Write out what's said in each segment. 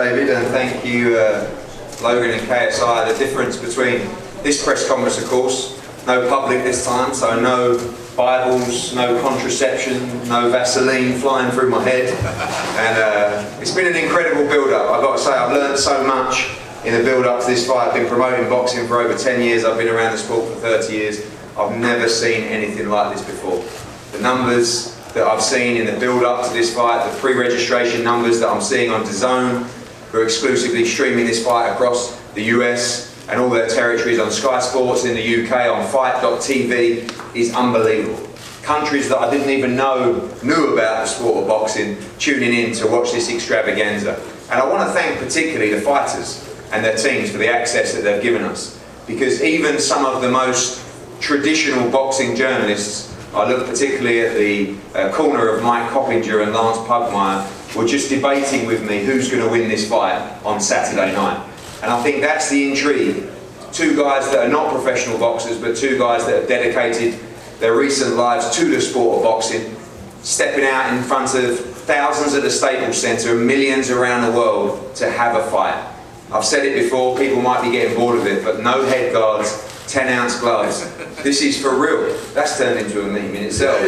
David, and thank you, Logan and KSI. The difference between this press conference, of course, no public this time, so no Bibles, no contraception, no Vaseline flying through my head, and it's been an incredible build-up. I've got to say, I've learned so much in the build-up to this fight. I've been promoting boxing for over 10 years, I've been around the sport for 30 years. I've never seen anything like this before. The numbers that I've seen in the build-up to this fight, the pre-registration numbers that I'm seeing on DAZN, who are exclusively streaming this fight across the US and all their territories on Sky Sports in the UK, on Fight.tv, is unbelievable. Countries that I didn't even knew about the sport of boxing tuning in to watch this extravaganza. And I want to thank particularly the fighters and their teams for the access that they've given us, because even some of the most traditional boxing journalists, I look particularly at the corner of Mike Coppinger and Lance Pugmire, were just debating with me who's going to win this fight on Saturday night. And I think that's the intrigue. Two guys that are not professional boxers, but two guys that have dedicated their recent lives to the sport of boxing, stepping out in front of thousands at the Staples Centre and millions around the world to have a fight. I've said it before, people might be getting bored of it, but no head guards, 10-ounce gloves. This is for real. That's turned into a meme in itself.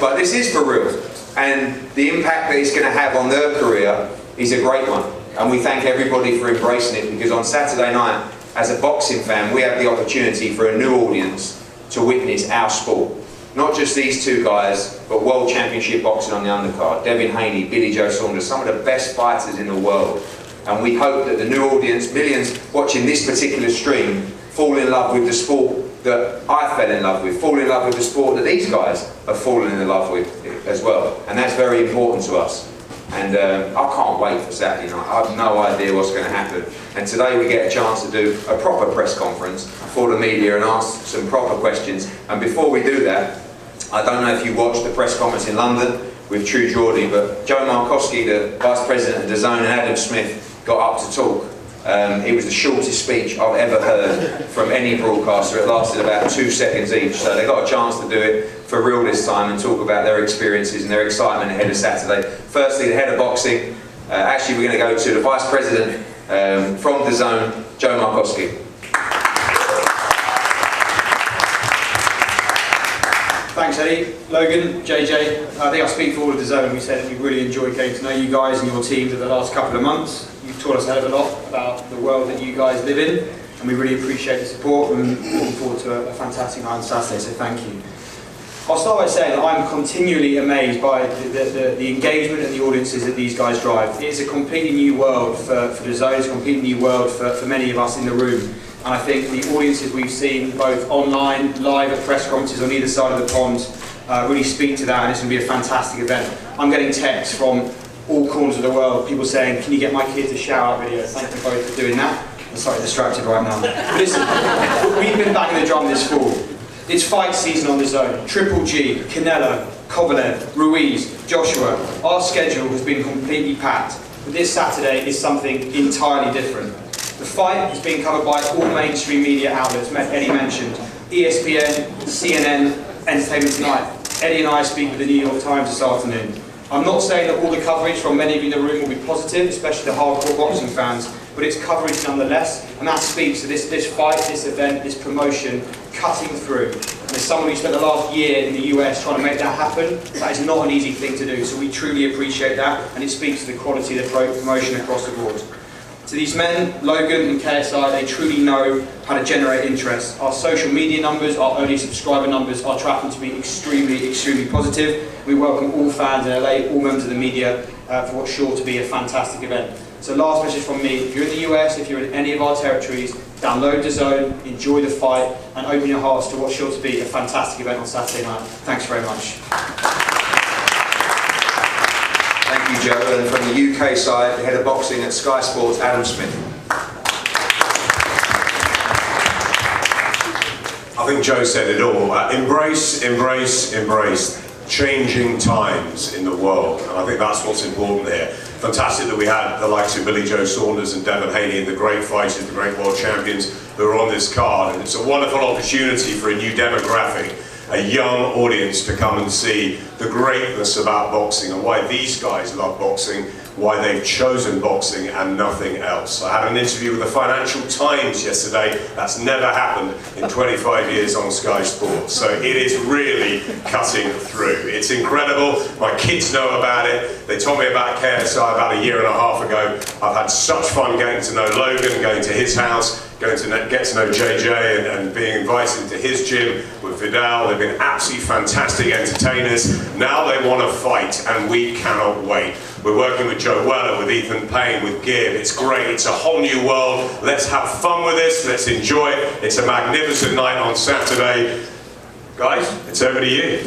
But this is for real. And the impact that it's going to have on their career is a great one. And we thank everybody for embracing it, because on Saturday night, as a boxing fan, we have the opportunity for a new audience to witness our sport. Not just these two guys, but World Championship boxing on the undercard. Devin Haney, Billy Joe Saunders, some of the best fighters in the world. And we hope that the new audience, millions watching this particular stream, fall in love with the sport that I fell in love with, fall in love with the sport that these guys have fallen in love with as well. And that's very important to us. And I can't wait for Saturday night. I have no idea what's going to happen. And today we get a chance to do a proper press conference for the media and ask some proper questions. And before we do that, I don't know if you watched the press conference in London with True Geordie, but Joe Markowski, the Vice President of DAZN, and Adam Smith got up to talk. It was the shortest speech I've ever heard from any broadcaster. It lasted about 2 seconds each, so they got a chance to do it for real this time and talk about their experiences and their excitement ahead of Saturday. Firstly, the head of boxing. Actually, we're going to go to the Vice President from DAZN, Joe Markowski. Thanks, Eddie. Logan, JJ, I think I speak for all of DAZN. We said that we really enjoyed getting to know you guys and your teams over the last couple of months. You've taught us a hell of a lot about the world that you guys live in, and we really appreciate the support and looking forward to a fantastic night on Saturday, so thank you. I'll start by saying that I'm continually amazed by the engagement and the audiences that these guys drive. It's a completely new world for DAZN, it's a completely new world for many of us in the room. And I think the audiences we've seen, both online, live at press conferences on either side of the pond, really speak to that, and it's going to be a fantastic event. I'm getting texts from all corners of the world, people saying, can you get my kids a shout-out video? Thank you both for doing that. I'm sorry, distracted right now. But listen, we've been banging the drum this fall. It's fight season on DAZN. Triple G, Canelo, Kovalev, Ruiz, Joshua. Our schedule has been completely packed. But this Saturday is something entirely different. The fight is being covered by all mainstream media outlets, Eddie mentioned. ESPN, CNN, Entertainment Tonight. Eddie and I speak with the New York Times this afternoon. I'm not saying that all the coverage from many of you in the room will be positive, especially the hardcore boxing fans, but it's coverage nonetheless, and that speaks to this fight, this event, this promotion cutting through. And as someone who spent the last year in the US trying to make that happen, that is not an easy thing to do, so we truly appreciate that, and it speaks to the quality of the promotion across the board. To these men, Logan and KSI, they truly know how to generate interest. Our social media numbers, our early subscriber numbers are tracking to be extremely, extremely positive. We welcome all fans in LA, all members of the media, for what's sure to be a fantastic event. So last message from me, if you're in the US, if you're in any of our territories, download DAZN, enjoy the fight, and open your hearts to what's sure to be a fantastic event on Saturday night. Thanks very much. Thank you, Joe. And from the UK side, the head of boxing at Sky Sports, Adam Smith. I think Joe said it all. Embrace, embrace, embrace changing times in the world, and I think that's what's important here. Fantastic that we had the likes of Billy Joe Saunders and Devin Haney and the great fighters, the great world champions who are on this card, and it's a wonderful opportunity for a new demographic a young audience to come and see the greatness about boxing and why these guys love boxing, why they've chosen boxing and nothing else. I had an interview with the Financial Times yesterday. That's never happened in 25 years on Sky Sports. So it is really cutting through. It's incredible. My kids know about it. They told me about KSI about a year and a half ago. I've had such fun getting to know Logan, going to his house, going to get to know JJ and being invited into his gym with Vidal. They've been absolutely fantastic entertainers. Now they want to fight and we cannot wait. We're working with Joe Weller, with Ethan Payne, with Gibb. It's great. It's a whole new world. Let's have fun with this. Let's enjoy it. It's a magnificent night on Saturday. Guys, it's over to you.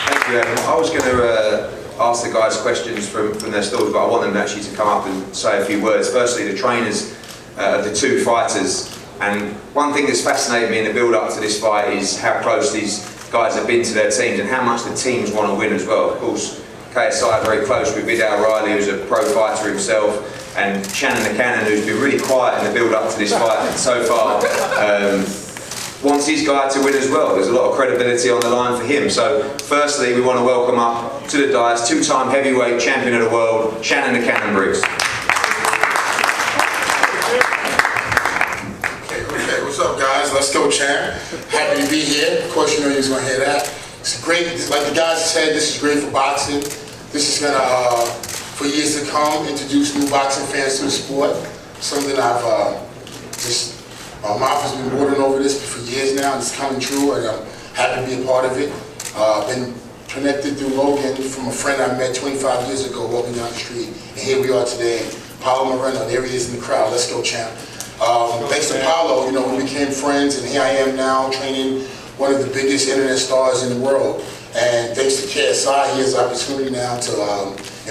Thank you, Adam. I was going to ask the guys questions from their stalls, but I want them actually to come up and say a few words. Firstly, the trainers of the two fighters. And one thing that's fascinated me in the build-up to this fight is how close these guys have been to their teams and how much the teams want to win as well. Of course, KSI very close with Vidal Riley, who's a pro fighter himself, and Shannon the Cannon, who's been really quiet in the build-up to this fight and so far wants his guy to win as well. There's a lot of credibility on the line for him. So firstly, we want to welcome up to the dais two-time heavyweight champion of the world, Shannon the Cannon Briggs. What's up, guys? Let's go, champ. Happy to be here. Of course, you know you was gonna hear that. It's great. Like the guys said, this is great for boxing. This is gonna, for years to come, introduce new boxing fans to the sport. Something I've my mouth has been watering over this for years now, and it's coming true, and I'm happy to be a part of it. Been connected through Logan from a friend I met 25 years ago walking down the street, and here we are today. Paulo Moreno, there he is in the crowd. Let's go, champ. Thanks to Paulo, you know, we became friends, and here I am now training one of the biggest internet stars in the world. And thanks to KSI, he has the opportunity now to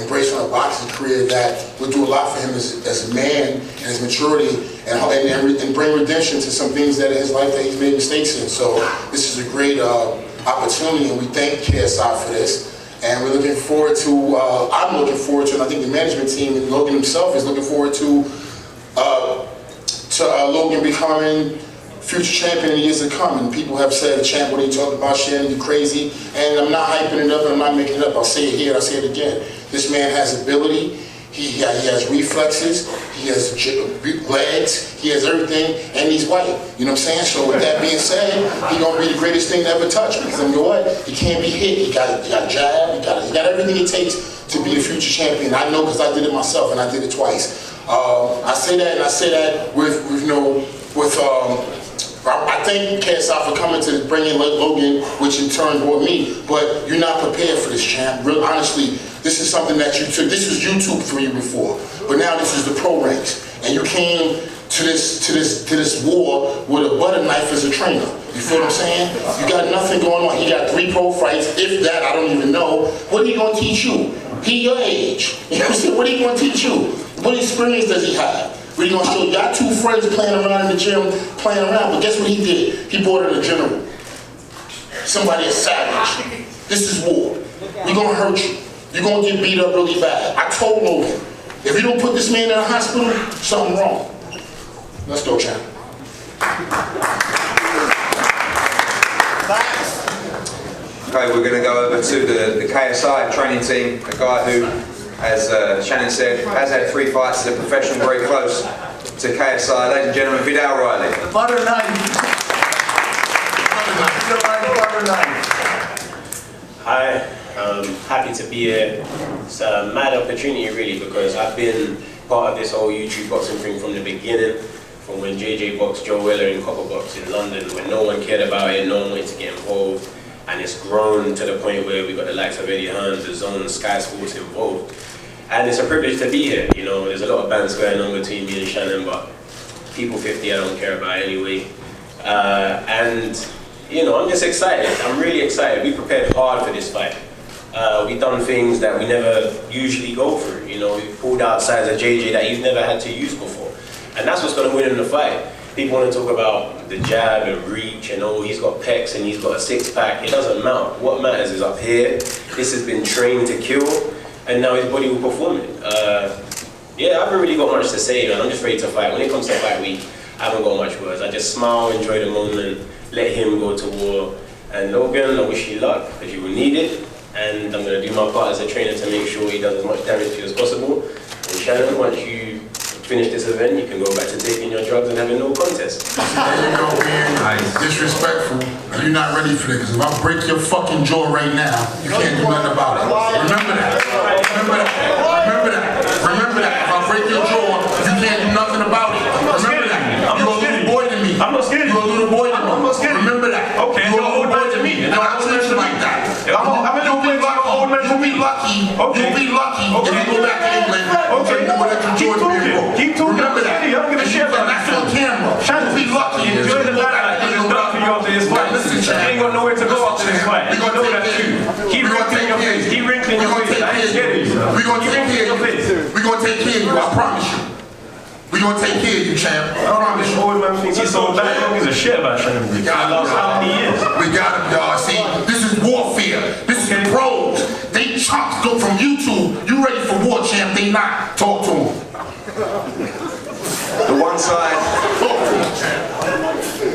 embrace on a boxing career that will do a lot for him as a man and his maturity and bring redemption to some things that in his life that he's made mistakes in. So this is a great opportunity, and we thank KSI for this. And we're looking forward to, I'm looking forward to, and I think the management team and Logan himself is looking forward to Logan becoming future champion in the years to come. And people have said, champ, what are you talking about, Shannon, you crazy? And I'm not hyping it up and I'm not making it up. I'll say it here and I'll say it again. This man has ability, he has reflexes, he has legs, he has everything, and he's white. You know what I'm saying? So with that being said, he's gonna be the greatest thing to ever touch, because you know what? He can't be hit, he got jab, he got everything it takes to be a future champion. I know because I did it myself and I did it twice. I say that with you know, with I thank KSI for coming to bring in Logan, which in turn brought me. But you're not prepared for this, champ. Real honestly, this is something that you took. This was YouTube for you before, but now this is the pro ranks, and you came to this war with a butter knife as a trainer. You feel what I'm saying? You got nothing going on. He got 3 pro fights, if that. I don't even know. What are he gonna teach you? He your age. You know what I'm saying? What are he gonna teach you? What experience does he have? We're gonna show you got 2 friends playing around in the gym, playing around, but guess what he did? He brought in a general. Somebody is savage. This is war. We're gonna hurt you. You're gonna get beat up really bad. I told Logan, if you don't put this man in a hospital, something wrong. Let's go, champ. Okay, we're going to go over to the KSI training team, a guy who, as Shannon said, has had 3 fights as a professional, very close to KSI. Ladies and gentlemen, Vidal Riley. Butter knife. Hi, happy to be here. It's a mad opportunity really, because I've been part of this whole YouTube boxing thing from the beginning, from when JJ boxed Joe Weller in Copper Box in London, when no one cared about it, no one wanted to get involved, and it's grown to the point where we've got the likes of Eddie Hearn, The Zone, Sky Sports involved. And it's a privilege to be here. You know, there's a lot of bands going on between me and Shannon, but people 50 I don't care about anyway. And you know, I'm just excited. I'm really excited. We prepared hard for this fight. We've done things that we never usually go through. You know, we've pulled out sides of JJ that you've never had to use before. And that's what's going to win in the fight. People want to talk about the jab and reach and oh, he's got pecs and he's got a 6-pack. It doesn't matter. What matters is up here. This has been trained to kill, and now his body will perform it. Yeah, I haven't really got much to say, man. I'm just ready to fight. When it comes to fight week, I haven't got much words. I just smile, enjoy the moment, let him go to war. And Logan, I wish you luck, because you will need it. And I'm going to do my part as a trainer to make sure he does as much damage to you as possible. And Shannon, once you finish this event, you can go back to taking your drugs and having no contest. There you go, man. Nice. Disrespectful. You're not ready for this, because if I break your fucking jaw right now, you can't do nothing about it. Remember that. Remember that. Remember that. Remember that. If I break your jaw, you can't do nothing about it. Remember that. You're a little boy to me. I'm not scared. You're a little boy to me. I'm not scared. Remember that. Okay, you're a little boy to me. No, I treat you like that. You'll be lucky. Okay. You'll be lucky if you go back to England. Okay. You will let your George be broke. Keep talking. Remember that. I don't give a shit about That's on camera. You'll be lucky. Enjoy the limelight. It's done for you after this fight. Listen, You ain't got nowhere to go after this fight. You know that too. Keep wrinkling your face. Keep wrinkling your face. I ain't scared of you. We're gonna take care of you. We're gonna take care of you. I promise you. We're gonna take care of you, champ. I promise you. Old man thinks he's so bad. He don't give a shit about Shannon. We got him, How many years? We got him, y'all. See, this is warfare. This is pros. They chunks go from YouTube. You ready for war, champ? They not. Talk to them. The one side,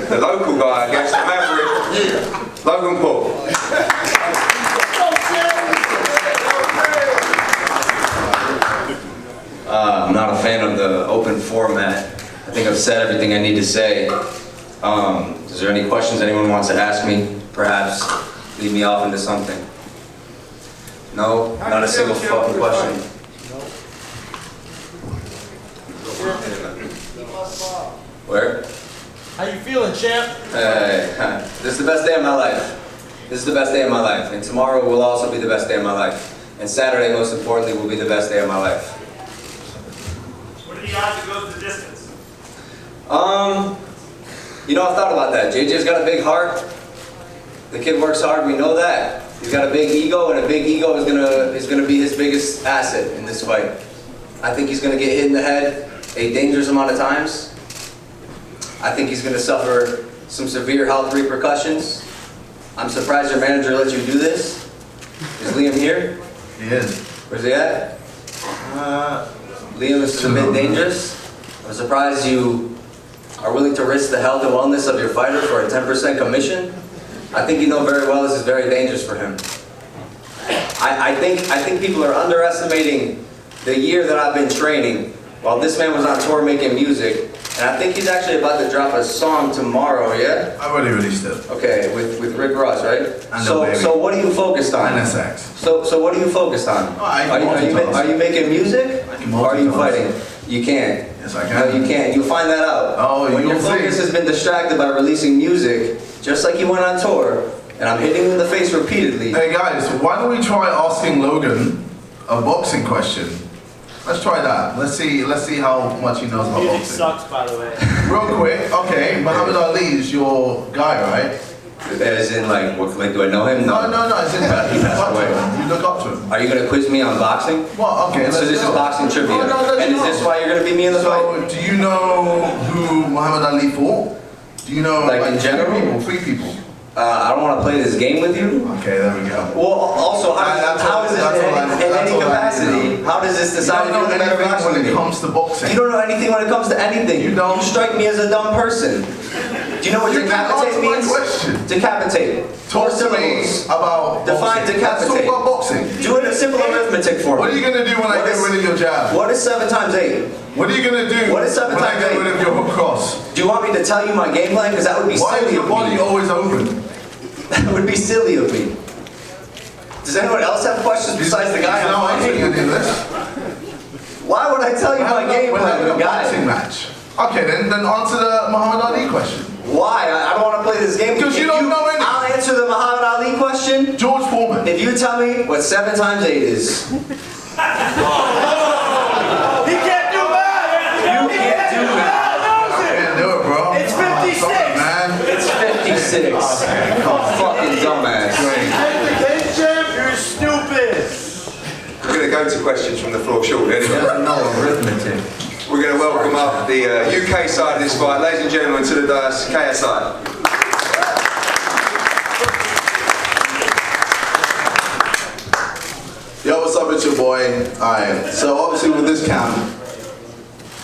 the local guy against the maverick, Logan Paul. I'm not a fan of the open format. I think I've said everything I need to say. Is there any questions anyone wants to ask me? Perhaps lead me off into something. No? Not a single fucking question. Where? How you feeling, champ? Hey, this is the best day of my life. This is the best day of my life. And tomorrow will also be the best day of my life. And Saturday, most importantly, will be the best day of my life. What are the odds it goes the distance? You know, I've thought about that. JJ's got a big heart. The kid works hard, we know that. He's got a big ego, and a big ego is gonna be his biggest asset in this fight. I think he's gonna get hit in the head a dangerous amount of times. I think he's gonna suffer some severe health repercussions. I'm surprised your manager let you do this. Is Liam here? He is. Where's he at? Liam is a bit dangerous. I'm surprised you are willing to risk the health and wellness of your fighter for a 10% commission. I think you know very well this is very dangerous for him. I think people are underestimating the year that I've been training while this man was on tour making music. And I think he's actually about to drop a song tomorrow, yeah? I've already released it. Okay, with Rick Ross, right? I know, baby. So what are you focused on? NSX. So what are you focused on? Oh, I are can multitask. you making music? I can Or are you multitask. fighting? You can't. Yes, I No, can. you can't. You'll find that out. Oh, when you'll your focus see. has been distracted by releasing music, just like you went on tour, and I'm hitting you in the face repeatedly. Hey guys, why don't we try asking Logan a boxing question? Let's try that. Let's see how much he knows about Music boxing. sucks, by the way. Real quick, okay, Muhammad Ali is your guy, right? As in, like, do I know him? No, it's in that. You He look passed up to away. him. You look up to him. Are you gonna quiz me on boxing? Well, okay, So let's this go. is boxing trivia. No, let's And is go. this why you're gonna beat me in the fight? So, do you know who Muhammad Ali fought? Do you know Like, in general? Three people. I don't want to play this game with you. Okay, there we go. Well, also, That's how all- is this that's all I- in that's any all I need to capacity? know. How does this decide You if don't you're know the better anything boxer when than it me? comes to boxing. You don't know anything when it comes to anything. You don't. You strike me as a dumb person. Do you know what You didn't decapitate answer my means? question. Decapitate. Talk Four to me syllables. about Define boxing. Let's decapitate. talk about boxing. Do it in simple arithmetic for me. What are you going to do when I What get is- rid of your jab? What is 7 times 8? What are you going to do What is 7 when I times get 8? rid of your hook cross? Do you want me to tell you my game plan? Because that would be Why is silly your of body me. always open? That would be silly of me. Does anyone else have questions besides the guy He's I'm not answering fighting? any of this. Why would I tell you my game We're having plan, a boxing guy? match. Okay, then answer the Muhammad Ali question. Why? I don't want to play this game. Because If you don't know anything. I'll answer the Muhammad Ali question. George Foreman. If you tell me what 7 times 8 is. He can't do math! You can't do that. I can't do it, bro. It's Come on, 56. sorry, man. It's 56. Oh, fucking dumbass. Hey, champ, you're stupid! We're going to go to questions from the floor shortly. Anyway. No arithmetic. We're going to welcome up the UK side of this fight. Ladies and gentlemen, to the dais, KSI. Yo, what's up, it's your boy. Alright, so obviously with this camp,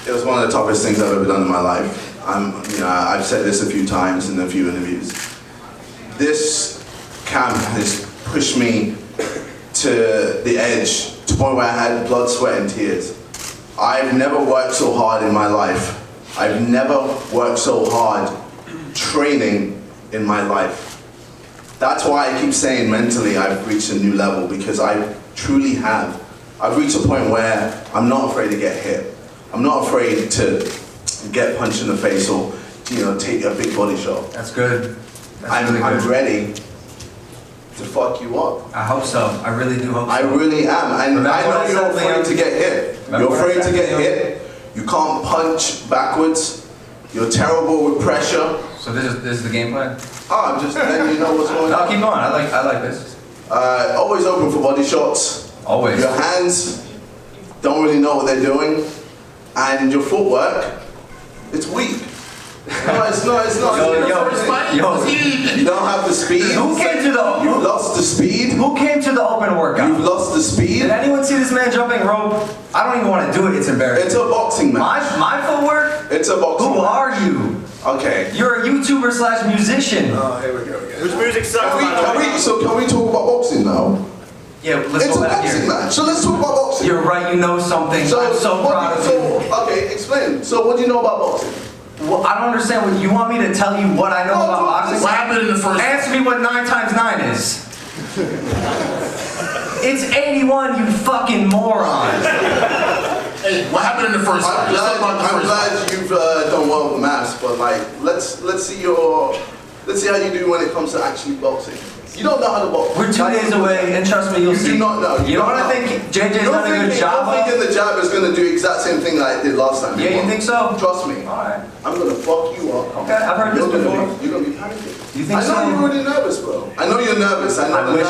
it was one of the toughest things I've ever done in my life. I've said this a few times in a few interviews. This camp has pushed me to the edge, to the point where I had blood, sweat, and tears. I've never worked so hard in my life. I've never worked so hard training in my life. That's why I keep saying mentally I've reached a new level, because I truly have. I've reached a point where I'm not afraid to get hit. I'm not afraid to get punched in the face or, take a big body shot. That's good. I'm ready to fuck you up. I hope so. I really do hope so. I really am. And I know you're afraid to get hit. You're afraid to get hit. You can't punch backwards. You're terrible with pressure. So this is the game plan? I'm just letting you know what's going on. No, keep going. I like this. Always open for body shots. Always. Your hands don't really know what they're doing. And your footwork, it's weak. No, it's not. You don't have the speed. Who came to the? You've lost the speed. Who came to the open workout? You've lost the speed. Did anyone see this man jumping rope? I don't even want to do it. It's embarrassing. It's a boxing match. My footwork? It's a boxing match. Who are you? Okay. You're a YouTuber / musician. Oh, here we go again. Whose music sucks? Can we talk about boxing now? Yeah, let's It's go a back boxing here. match. So let's talk about boxing. You're right. You know something. I'm so proud of you. Okay, explain. So what do you know about boxing? Well, I don't understand. What you want me to tell you what I know about boxing? What happened in the first? Answer me what 9 times 9 is. It's 81, you fucking moron. Hey, what happened in the first? I'm glad you've done well with maths, but let's see how you do when it comes to actually boxing. You don't know how to box. We're 2 days away, and trust me, you'll see. You do not know. You know what I think JJ's done a good job You're thinking the jab is going to do the exact same thing that I did last time. Yeah, you think so? Trust me. Alright. I'm going to fuck you up. Okay, I've heard this before. You're going to be panicking. You think so? I know you're already nervous, bro. I know you're nervous. I wish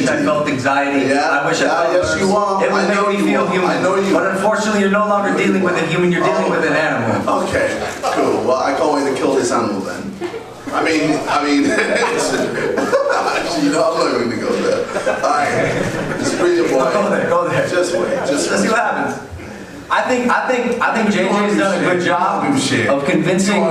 I felt anxiety. Yeah, I wish I felt yes, nerves. you are. It would make me feel human. I know you. But unfortunately, you're no longer dealing with a human. You're dealing with an animal. Okay, cool. Well, I can't wait to kill this animal then. I mean, actually, I'm not going to go there. Alright, just bring your boy. Go there. Just wait. Let's see what happens. I think JJ's done a good job of convincing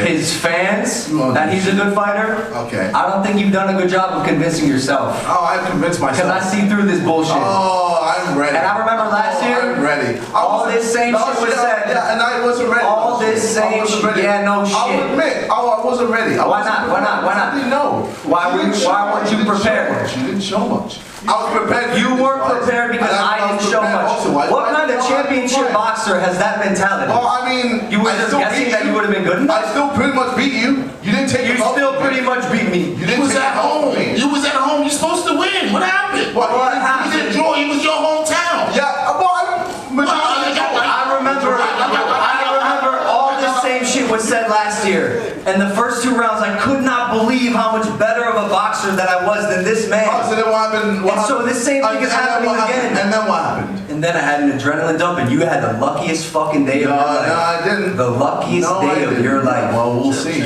his fans that he's a good fighter. Okay. I don't think you've done a good job of convincing yourself. Oh, I've convinced myself. Because I see through this bullshit. Oh, I'm ready. And I remember last year, I'm ready. all this same shit was said. Yeah, and I wasn't ready. All this same shit. Yeah, no shit. I'll admit, I wasn't ready. Why not? I didn't know. Why weren't you prepared? You didn't show much. I was prepared. You weren't prepared because I didn't show much. What kind of championship boxer has that mentality? Well, I mean, you were just guessing that you would have been good enough? I still pretty much beat you. You didn't take. You still pretty much beat me. You was at home. You was at home. You're supposed to win. What happened? What happened? You didn't draw. It was your hometown. Yeah. I remember all this same shit was said last year. And the first 2 rounds, I could not believe how much better of a boxer that I was than this man. Oh, so then what happened? So this same thing is happening again. And then what happened? And then I had an adrenaline dump, and you had the luckiest fucking day of your life. No, I didn't. The luckiest day of your life. Well, we'll see.